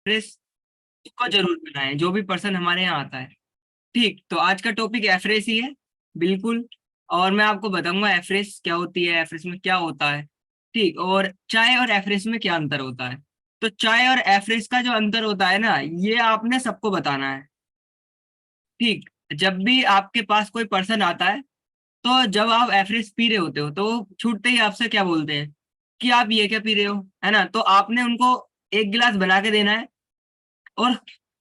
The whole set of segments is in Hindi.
एफरेस को जरूर बनाएं जो भी पर्सन हमारे यहाँ आता है। ठीक, तो आज का टॉपिक एफरेस ही है, बिल्कुल। और मैं आपको बताऊंगा एफरेस क्या होती है, एफरेस में क्या होता है। ठीक, और चाय और एफरेस में क्या अंतर होता है। तो चाय और एफरेस का जो अंतर होता है ना, ये आपने सबको बताना है। ठीक, जब भी आपके पास कोई पर्सन आता है, तो जब आप एफरेस पी रहे होते हो तो वो छूटते ही आपसे क्या बोलते हैं कि आप ये क्या पी रहे हो, है ना। तो आपने उनको एक गिलास बना के देना है और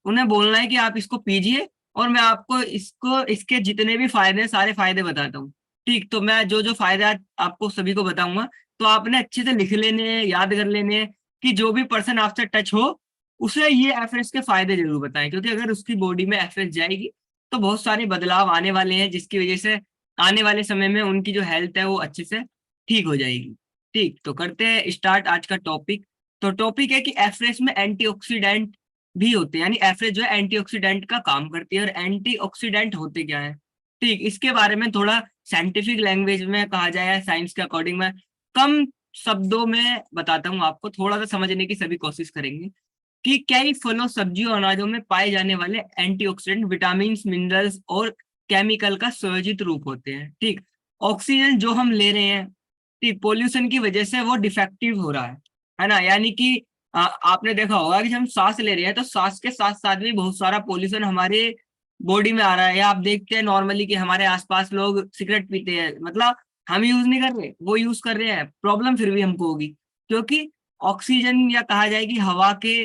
उन्हें बोलना है कि आप इसको पीजिए, और मैं आपको इसको इसके जितने भी फायदे हैं सारे फायदे बताता हूँ। ठीक, तो मैं जो जो फायदे आज आपको सभी को बताऊंगा, तो आपने अच्छे से लिख लेने हैं, याद कर लेने हैं कि जो भी पर्सन आपसे टच हो उसे ये एफएस के फायदे जरूर बताएं, क्योंकि अगर उसकी बॉडी में एफएस जाएगी तो बहुत सारे बदलाव आने वाले हैं, जिसकी वजह से आने वाले समय में उनकी जो हेल्थ है वो अच्छे से ठीक हो जाएगी। ठीक, तो करते हैं स्टार्ट आज का टॉपिक। तो टॉपिक है कि एफरेस में एंटीऑक्सीडेंट भी होते हैं, यानी एफरेज जो है एंटीऑक्सीडेंट का काम करती है। और एंटीऑक्सीडेंट होते क्या है, ठीक, इसके बारे में थोड़ा साइंटिफिक लैंग्वेज में कहा जाए, साइंस के अकॉर्डिंग मैं कम शब्दों में बताता हूँ आपको, थोड़ा सा समझने की सभी कोशिश करेंगे कि कई फलों सब्जियों अनाजों में पाए जाने वाले एंटीऑक्सीडेंट विटामिन मिनरल्स और केमिकल का संयोजित रूप होते हैं। ठीक, ऑक्सीजन जो हम ले रहे हैं, ठीक, पोल्यूशन की वजह से वो डिफेक्टिव हो रहा है ना। यानी कि आपने देखा होगा कि हम सांस ले रहे हैं तो सांस के साथ साथ भी बहुत सारा पोल्यूशन हमारे बॉडी में आ रहा है। या आप देखते हैं नॉर्मली कि हमारे आसपास लोग सिगरेट पीते हैं, मतलब हम यूज नहीं कर रहे, वो यूज कर रहे हैं, प्रॉब्लम फिर भी हमको होगी, क्योंकि ऑक्सीजन या कहा जाए कि हवा के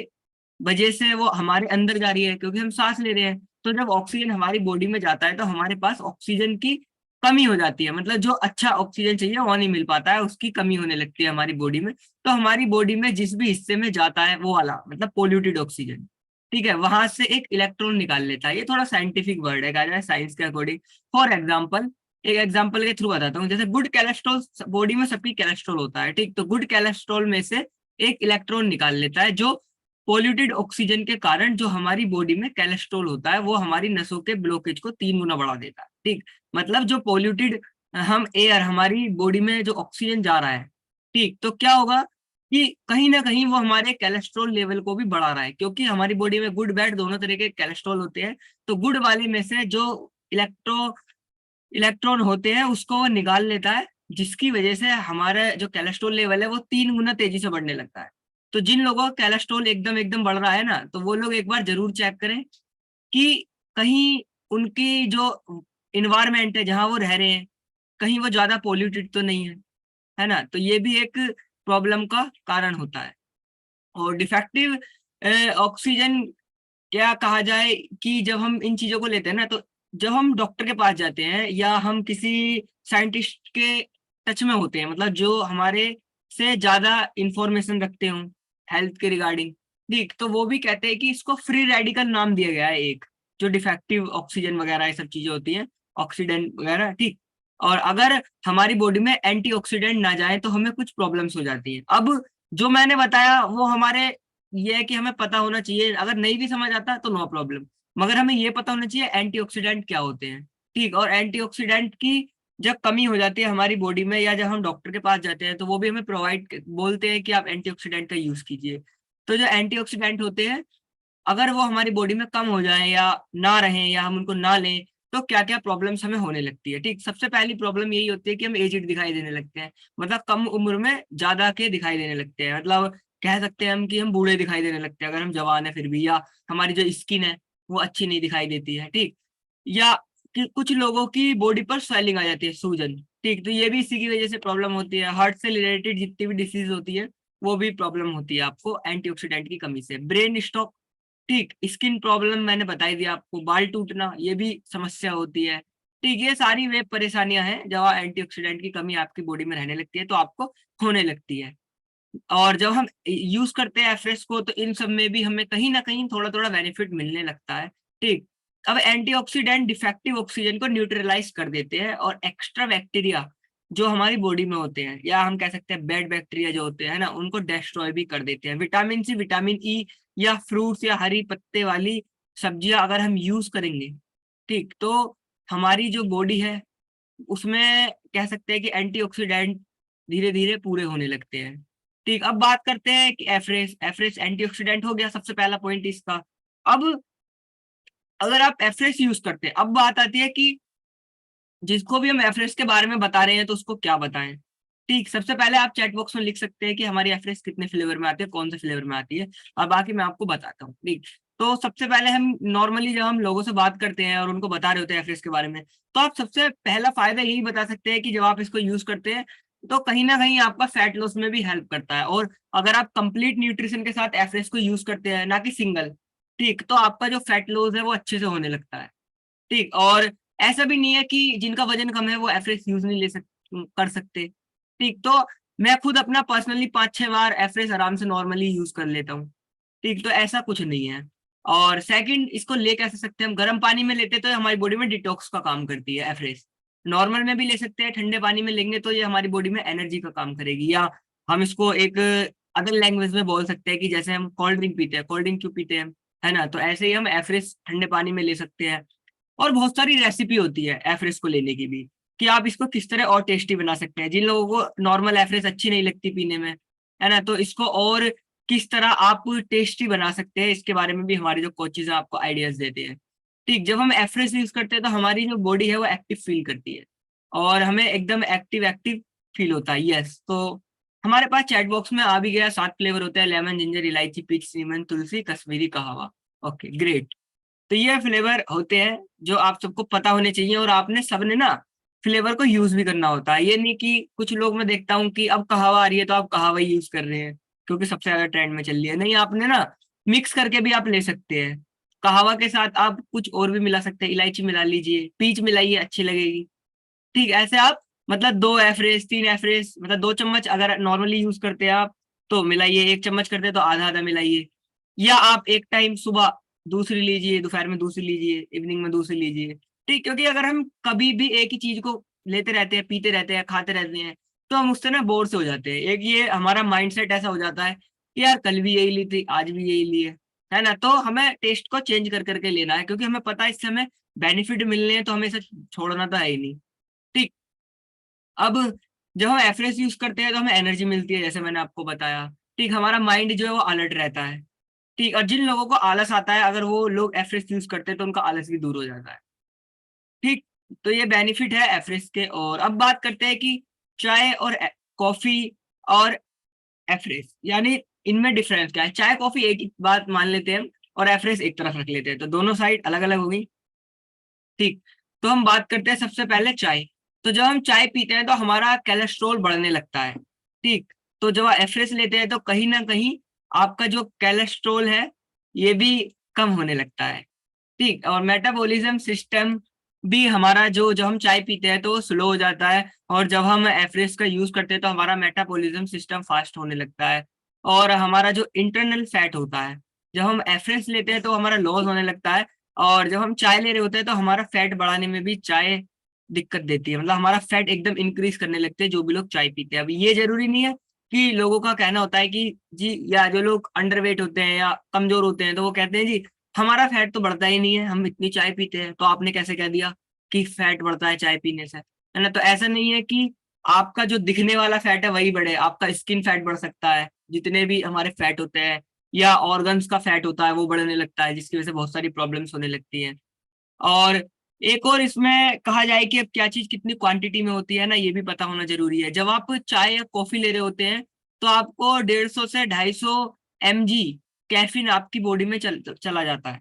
वजह से वो हमारे अंदर जा रही है, क्योंकि हम सांस ले रहे हैं। तो जब ऑक्सीजन हमारी बॉडी में जाता है तो हमारे पास ऑक्सीजन की कमी हो जाती है, मतलब जो अच्छा ऑक्सीजन चाहिए वो नहीं मिल पाता है, उसकी कमी होने लगती है हमारी बॉडी में। तो हमारी बॉडी में जिस भी हिस्से में जाता है वो वाला मतलब पोल्यूटेड ऑक्सीजन, ठीक है, वहां से एक इलेक्ट्रॉन निकाल लेता है। ये थोड़ा साइंटिफिक वर्ड है, कहा जाए साइंस के अकॉर्डिंग। फॉर एग्जाम्पल, एक एग्जाम्पल के थ्रू बताता हूँ, जैसे गुड कैलेस्ट्रॉल, बॉडी में सबकी कैलेस्ट्रॉल होता है, ठीक, तो गुड कैलेस्ट्रॉल में से एक इलेक्ट्रॉन निकाल लेता है, जो पोल्यूटेड ऑक्सीजन के कारण जो हमारी बॉडी में कैलेस्ट्रॉल होता है वो हमारी नसों के ब्लॉकेज को 3 गुना बढ़ा देता है। ठीक, मतलब जो पोल्यूटेड हम एयर, हमारी बॉडी में जो ऑक्सीजन जा रहा है, ठीक, तो क्या होगा कि कहीं ना कहीं वो हमारे कैलेस्ट्रॉल लेवल को भी बढ़ा रहा है, क्योंकि हमारी बॉडी में गुड बैड दोनों तरह के कैलेस्ट्रॉल होते हैं। तो गुड वाले में से जो इलेक्ट्रॉन होते हैं उसको वो निकाल लेता है, जिसकी वजह से हमारा जो कैलेस्ट्रॉल लेवल है वो 3 गुना तेजी से बढ़ने लगता है। तो जिन लोगों का कैलेस्ट्रॉल एकदम एकदम बढ़ रहा है ना, तो वो लोग एक बार जरूर चेक करें कि कहीं उनकी जो इन्वायरमेंट है जहाँ वो रह रहे हैं, कहीं वो ज्यादा पोल्यूटेड तो नहीं है ना। तो ये भी एक प्रॉब्लम का कारण होता है। और डिफेक्टिव ऑक्सीजन क्या कहा जाए कि जब हम इन चीजों को लेते हैं ना, तो जब हम डॉक्टर के पास जाते हैं या हम किसी साइंटिस्ट के टच में होते हैं, मतलब जो हमारे से ज्यादा इंफॉर्मेशन रखते हो हेल्थ के रिगार्डिंग, ठीक, तो वो भी कहते हैं कि इसको फ्री रेडिकल नाम दिया गया है एक, जो डिफेक्टिव ऑक्सीजन वगैरह ये सब चीजें होती हैं, ऑक्सीडेंट वगैरह, ठीक। और अगर हमारी बॉडी में एंटीऑक्सीडेंट ना जाए तो हमें कुछ प्रॉब्लम्स हो जाती हैं। अब जो मैंने बताया वो हमारे ये है कि हमें पता होना चाहिए, अगर नहीं भी समझ आता तो नो प्रॉब्लम, मगर हमें ये पता होना चाहिए एंटीऑक्सीडेंट क्या होते हैं। ठीक, और एंटीऑक्सीडेंट की जब कमी हो जाती है हमारी बॉडी में, या जब हम डॉक्टर के पास जाते हैं तो वो भी हमें प्रोवाइड बोलते हैं कि आप एंटीऑक्सीडेंट का यूज कीजिए। तो जो एंटीऑक्सीडेंट होते हैं, अगर वो हमारी बॉडी में कम हो जाए या ना रहे या हम उनको ना लें, तो क्या क्या प्रॉब्लम्स हमें होने लगती है। ठीक, सबसे पहली प्रॉब्लम यही होती है कि हम एजिड दिखाई देने लगते हैं, मतलब कम उम्र में ज्यादा के दिखाई देने लगते हैं, मतलब कह सकते हैं हम कि हम बूढ़े दिखाई देने लगते हैं अगर हम जवान है फिर भी, या हमारी जो स्किन है वो अच्छी नहीं दिखाई देती है। ठीक, या कि कुछ लोगों की बॉडी पर स्वेलिंग आ जाती है, सूजन, ठीक, तो ये भी इसी की वजह से प्रॉब्लम होती है। हार्ट से रिलेटेड जितनी भी डिसीज होती है वो भी प्रॉब्लम होती है आपको एंटीऑक्सीडेंट की कमी से। ब्रेन स्ट्रोक, ठीक, स्किन प्रॉब्लम मैंने बताई दी आपको, बाल टूटना ये भी समस्या होती है। ठीक, ये सारी वे परेशानियां हैं जब एंटीऑक्सीडेंट की कमी आपकी बॉडी में रहने लगती है तो आपको होने लगती है। और जब हम यूज करते हैं एफरेस को तो इन सब में भी हमें कहीं ना कहीं थोड़ा थोड़ा बेनिफिट मिलने लगता है। ठीक, अब एंटीऑक्सीडेंट डिफेक्टिव ऑक्सीजन को न्यूट्रलाइज कर देते हैं, और एक्स्ट्रा बैक्टीरिया जो हमारी बॉडी में होते हैं, या हम कह सकते हैं बैड बैक्टीरिया जो होते हैं ना, उनको डिस्ट्रॉय भी कर देते हैं। विटामिन सी, विटामिन ई, या फ्रूट्स या हरी पत्ते वाली सब्जियां अगर हम यूज करेंगे, ठीक, तो हमारी जो बॉडी है उसमें कह सकते हैं कि एंटीऑक्सीडेंट धीरे धीरे पूरे होने लगते हैं। ठीक, अब बात करते हैं कि एफरेस। एफरेस एंटीऑक्सीडेंट हो गया सबसे पहला पॉइंट इसका। अब अगर आप एफरेस यूज करते हैं, अब बात आती है कि जिसको भी हम एफरेस के बारे में बता रहे हैं तो उसको क्या बताएं। ठीक, सबसे पहले आप चैट बॉक्स में लिख सकते हैं कि हमारी एफरेस कितने फ्लेवर में आती है, कौन से फ्लेवर में आती है, और बाकी मैं आपको बताता हूँ। ठीक, तो सबसे पहले हम नॉर्मली जब हम लोगों से बात करते हैं और उनको बता रहे होते हैं एफरेस के बारे में, तो आप सबसे पहला फायदा यही बता सकते हैं कि जब आप इसको यूज करते हैं तो कहीं ना कहीं आपका फैट लॉस में भी हेल्प करता है। और अगर आप कंप्लीट न्यूट्रिशन के साथ एफरेस को यूज करते हैं, ना कि सिंगल, ठीक, तो आपका जो फैट लॉस है वो अच्छे से होने लगता है। ठीक, और ऐसा भी नहीं है कि जिनका वजन कम है वो एफरेस यूज नहीं कर सकते। ठीक, तो मैं खुद अपना पर्सनली 5-6 बार एफरेस आराम से नॉर्मली यूज कर लेता हूँ। ठीक, तो ऐसा कुछ नहीं है। और सेकंड, इसको ले कैसे सकते हैं हम, गर्म पानी में लेते तो हमारी बॉडी में डिटॉक्स का काम करती है एफरेस। नॉर्मल में भी ले सकते हैं, ठंडे पानी में लेंगे तो ये हमारी बॉडी में एनर्जी का काम करेगी। या हम इसको एक अदर लैंग्वेज में बोल सकते हैं कि जैसे हम कोल्ड ड्रिंक पीते हैं, कोल्ड ड्रिंक क्यों पीते हैं, है ना, तो ऐसे ही हम एफरेस ठंडे पानी में ले सकते हैं। और बहुत सारी रेसिपी होती है एफरेस को लेने की भी, कि आप इसको किस तरह और टेस्टी बना सकते हैं। जिन लोगों को नॉर्मल एफरेस अच्छी नहीं लगती पीने में, है ना, तो इसको और किस तरह आप टेस्टी बना सकते हैं, इसके बारे में भी हमारे जो कोचेज हैं आपको आइडियाज देते हैं। ठीक, जब हम एफरेस यूज करते हैं तो हमारी जो बॉडी है वो एक्टिव फील करती है और हमें एकदम एक्टिव एक्टिव फील होता है। यस, तो हमारे पास चैट बॉक्स में आ भी गया, 7 फ्लेवर होते हैं, लेमन, जिंजर, इलायची, पीच, सीमन, तुलसी, कश्मीरी कहवा। Okay, great. तो ये फ्लेवर होते हैं जो आप सबको पता होने चाहिए, और आपने सबने ना फ्लेवर को यूज भी करना होता है। ये नहीं कि कुछ लोग मैं देखता हूँ कि अब कहावा आ रही है तो आप कहावा ही यूज कर रहे हैं क्योंकि सबसे ज्यादा ट्रेंड में चल रही है। नहीं, आपने ना मिक्स करके भी आप ले सकते हैं। कहावा के साथ आप कुछ और भी मिला सकते हैं, इलायची मिला लीजिए, पीच मिलाइए, अच्छी लगेगी। ठीक, ऐसे आप मतलब 2 एफरेज 3 एफरेज, मतलब 2 चम्मच अगर नॉर्मली यूज करते हैं आप तो मिलाइए, 1 चम्मच करते हैं तो आधा आधा मिलाइए। या आप एक टाइम सुबह दूसरी लीजिए, दोपहर में दूसरी लीजिए, इवनिंग में दूसरी लीजिए। ठीक, क्योंकि अगर हम कभी भी एक ही चीज को लेते रहते हैं, पीते रहते हैं, खाते रहते हैं, तो हम उससे ना बोर से हो जाते हैं। एक ये हमारा माइंडसेट ऐसा हो जाता है कि यार कल भी यही ली थी, आज भी यही ली है ना। तो हमें टेस्ट को चेंज कर करके लेना है, क्योंकि हमें पता है इससे हमें बेनिफिट मिलने हैं, तो हमें इसे छोड़ना तो है ही नहीं। ठीक, अब जब हम एफरेस यूज करते हैं तो हमें एनर्जी मिलती है, जैसे मैंने आपको बताया। ठीक, हमारा माइंड जो है वो अलर्ट रहता है। ठीक, और जिन लोगों को आलस आता है, अगर वो लोग एफरेस यूज करते हैं तो उनका आलस भी दूर हो जाता है। ठीक, तो ये बेनिफिट है एफरेस के। और अब बात करते हैं कि चाय और कॉफी और एफरेस, यानी इनमें डिफरेंस क्या है। चाय कॉफी एक ही बात मान लेते हैं हम, और एफरेस एक तरफ रख लेते हैं, तो दोनों साइड अलग अलग हो गई। ठीक, तो हम बात करते हैं सबसे पहले चाय। तो जब हम चाय पीते हैं तो हमारा कोलेस्ट्रॉल बढ़ने लगता है। ठीक, तो जब आप एफरेस लेते हैं तो कहीं ना कहीं आपका जो कोलेस्ट्रॉल है ये भी कम होने लगता है। ठीक, और मेटाबॉलिज्म सिस्टम भी हमारा जो जब हम चाय पीते हैं तो वो स्लो हो जाता है, और जब हम एफरेस का यूज करते हैं तो हमारा मेटाबॉलिज्म सिस्टम फास्ट होने लगता है। और हमारा जो इंटरनल फैट होता है, जब हम एफरेस लेते हैं तो हमारा लॉस होने लगता है। और जब हम चाय ले रहे होते हैं तो हमारा फैट बढ़ाने में भी चाय दिक्कत देती है, मतलब हमारा फैट एकदम इंक्रीज करने लगते हैं जो भी लोग चाय पीते हैं। अभी ये जरूरी नहीं है कि लोगों का कहना होता है कि जी, या जो लोग अंडरवेट होते हैं या कमजोर होते हैं तो वो कहते हैं जी हमारा फैट तो बढ़ता ही नहीं है, हम इतनी चाय पीते हैं, तो आपने कैसे कह दिया कि फैट बढ़ता है चाय पीने से, है ना। तो ऐसा नहीं है कि आपका जो दिखने वाला फैट है वही बढ़े, आपका स्किन फैट बढ़ सकता है, जितने भी हमारे फैट होते हैं, या ऑर्गन्स का फैट होता है वो बढ़ने लगता है, जिसकी वजह से बहुत सारी प्रॉब्लम्स होने लगती हैं। और एक और इसमें कहा जाए कि अब क्या चीज कितनी क्वांटिटी में होती है ना, ये भी पता होना जरूरी है। जब आप चाय या कॉफी ले रहे होते हैं तो आपको 150 से 250 mg कैफीन आपकी बॉडी में चला जाता है।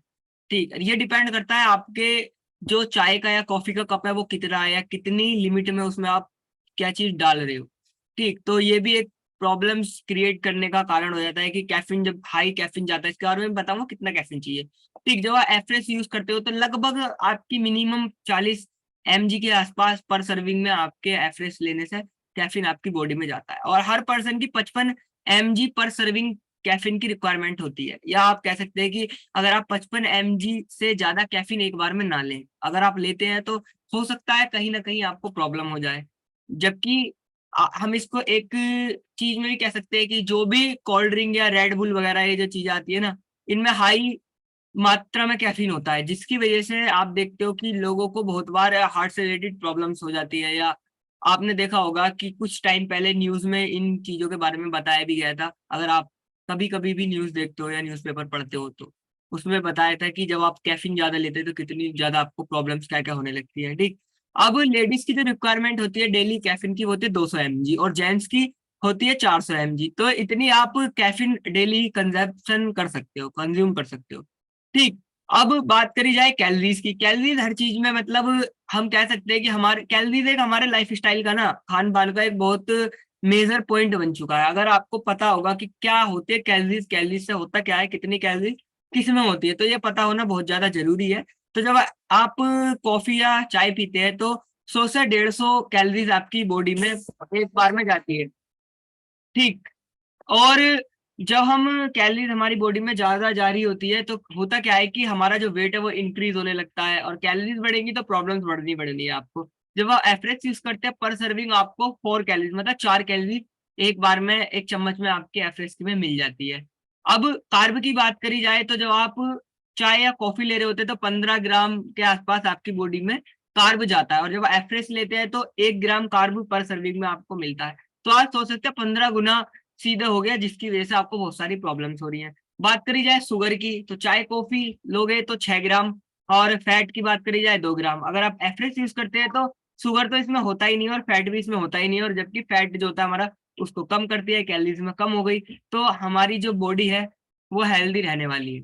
ठीक, ये डिपेंड करता है आपके जो चाय का या कॉफी का कप है वो कितना है, या कितनी लिमिट में उसमें आप क्या चीज डाल रहे हो। ठीक, तो ये भी एक प्रॉब्लम्स क्रिएट करने का कारण हो जाता है कि कैफीन, जब हाई कैफीन जाता है, इसके बारे में बताऊंगा कितना कैफीन चाहिए। ठीक, जब आप एफरेस यूज करते हो तो लगभग आपकी मिनिमम 40 mg के आसपास पर सर्विंग में आपके एफरेस लेने से कैफीन आपकी बॉडी में जाता है। और हर पर्सन की 55 mg पर सर्विंग कैफीन की रिक्वायरमेंट होती है। या आप कह सकते हैं कि अगर आप 55 mg से ज्यादा कैफीन एक बार में ना लें, अगर आप लेते हैं तो हो सकता है कहीं ना कहीं आपको प्रॉब्लम हो जाए। जबकि हम इसको एक चीज में भी कह सकते हैं कि जो भी कोल्ड ड्रिंक या रेड बुल वगैरह ये जो चीजें आती है ना, इनमें हाई मात्रा में कैफीन होता है, जिसकी वजह से आप देखते हो कि लोगों को बहुत बार हार्ट से रिलेटेड प्रॉब्लम्स हो जाती है, या आपने देखा होगा कि कुछ टाइम पहले न्यूज में इन चीजों के बारे में बताया भी गया था। अगर आप कभी कभी भी न्यूज देखते हो या न्यूज़पेपर पढ़ते हो तो उसमें बताया था कि जब आप कैफीन ज्यादा लेते हैं तो कितनी ज्यादा आपको प्रॉब्लम्स क्या क्या होने लगती है। ठीक। अब लेडीज की जो रिक्वायरमेंट होती है डेली कैफीन की, वो होती है 200 mg, और जेंट्स की होती है 400 mg। तो इतनी आप कैफीन डेली कंजप्शन कर सकते हो, कंज्यूम कर सकते हो। ठीक। अब बात करी जाए कैलोरीज की। कैलोरीज हर चीज में, मतलब हम कह सकते हैं कि हमारे कैलोरीज एक हमारे लाइफ स्टाइल का ना, खान पान का एक बहुत मेजर पॉइंट बन चुका है। अगर आपको पता होगा कि क्या होती है कैलोरीज, कैलोरीज से होता क्या है, कितनी कैलोरीज किस में होती है, तो ये पता होना बहुत ज्यादा जरूरी है। तो जब आप कॉफी या चाय पीते हैं तो 100 से 150 कैलोरीज आपकी बॉडी में एक बार में जाती है। ठीक। और जब हम कैलोरीज हमारी बॉडी में ज्यादा जा रही होती है तो होता क्या है कि हमारा जो वेट है वो इंक्रीज होने लगता है, और कैलोरीज बढ़ेंगी तो प्रॉब्लम्स बढ़नी बढ़नी है आपको। जब आप एफरेक्स यूज करते हैं पर सर्विंग आपको 4 कैलोरीज, मतलब 4 कैलोरी एक बार में, एक चम्मच में आपके एफरेक्स में मिल जाती है। अब कार्ब की बात करी जाए तो जब आप चाय या कॉफी ले रहे होते हैं तो 15 ग्राम के आसपास आपकी बॉडी में कार्ब जाता है, और जब एफरेक्स लेते हैं तो 1 ग्राम कार्ब पर सर्विंग में आपको मिलता है। तो आज सोच सकते हैं 15 गुना सीधा हो गया, जिसकी वजह से आपको बहुत सारी प्रॉब्लम्स हो रही हैं। बात करी जाए शुगर की तो चाय कॉफी लोगे तो 6 ग्राम, और फैट की बात करी जाए 2 ग्राम। अगर आप एफरेक्स यूज करते हैं तो शुगर तो इसमें होता ही नहीं है और फैट भी इसमें होता ही नहीं है, और जबकि फैट जो होता है हमारा उसको कम करती है, कैलोरीज में कम हो गई, तो हमारी जो बॉडी है वो हेल्दी रहने वाली है।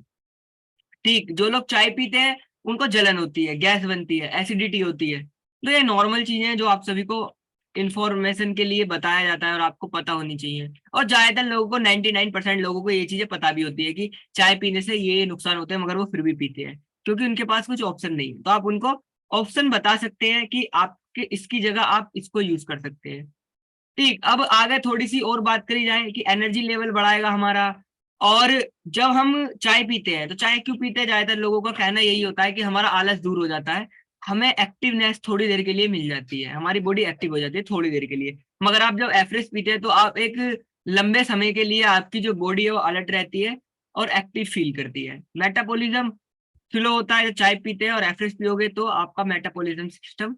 ठीक। जो लोग चाय पीते हैं उनको जलन होती है, गैस बनती है, एसिडिटी होती है। तो ये नॉर्मल चीजें हैं जो आप सभी को इंफॉर्मेशन के लिए बताया जाता है और आपको पता होनी चाहिए। और ज्यादातर लोगों को 99% लोगों को ये चीजें पता भी होती है कि चाय पीने से ये नुकसान होते हैं, मगर वो फिर भी पीते हैं क्योंकि उनके पास कुछ ऑप्शन नहीं है। तो आप उनको ऑप्शन बता सकते हैं कि आपके इसकी जगह आप इसको यूज कर सकते हैं। ठीक। अब आगे थोड़ी सी और बात करी जाए कि एनर्जी लेवल बढ़ाएगा हमारा। और जब हम चाय पीते हैं तो चाय क्यों पीते हैं, ज्यादातर लोगों का कहना यही होता है कि हमारा आलस दूर हो जाता है, हमें एक्टिवनेस थोड़ी देर के लिए मिल जाती है, हमारी बॉडी एक्टिव हो जाती है थोड़ी देर के लिए। मगर आप जब एफरेस पीते हैं तो आप एक लंबे समय के लिए आपकी जो बॉडी है वो अलर्ट रहती है और एक्टिव फील करती है। मेटाबॉलिज्म स्लो होता है जब चाय पीते हैं, और एफरेस पियोगे तो आपका मेटाबॉलिज्म सिस्टम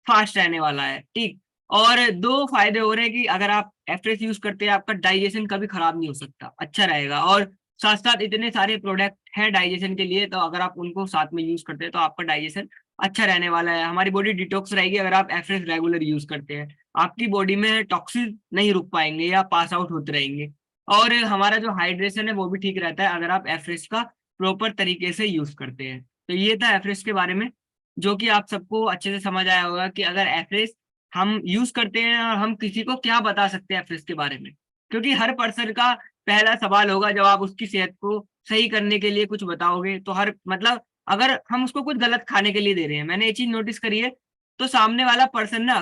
फास्ट रहने वाला है। ठीक। और दो फायदे हो रहे हैं कि अगर आप एफरेस यूज करते हैं आपका डाइजेशन कभी खराब नहीं हो सकता, अच्छा रहेगा। और साथ साथ इतने सारे प्रोडक्ट हैं डाइजेशन के लिए, तो अगर आप उनको साथ में यूज करते हैं तो आपका डाइजेशन अच्छा रहने वाला है। हमारी बॉडी डिटॉक्स रहेगी अगर आप एफरेस रेगुलर यूज करते हैं। आपकी बॉडी में टॉक्सिन नहीं रुक पाएंगे या पास आउट होते रहेंगे। और हमारा जो हाइड्रेशन है वो भी ठीक रहता है अगर आप एफरेस का प्रॉपर तरीके से यूज करते हैं। तो ये था एफरेस के बारे में, जो कि आप सबको अच्छे से समझ आया होगा कि अगर एफरेस हम यूज करते हैं और हम किसी को क्या बता सकते हैं एफरेस के बारे में। क्योंकि हर पर्सन का पहला सवाल होगा जब आप उसकी सेहत को सही करने के लिए कुछ बताओगे, तो हर मतलब अगर हम उसको कुछ गलत खाने के लिए दे रहे हैं, मैंने ये चीज नोटिस करी है, तो सामने वाला पर्सन ना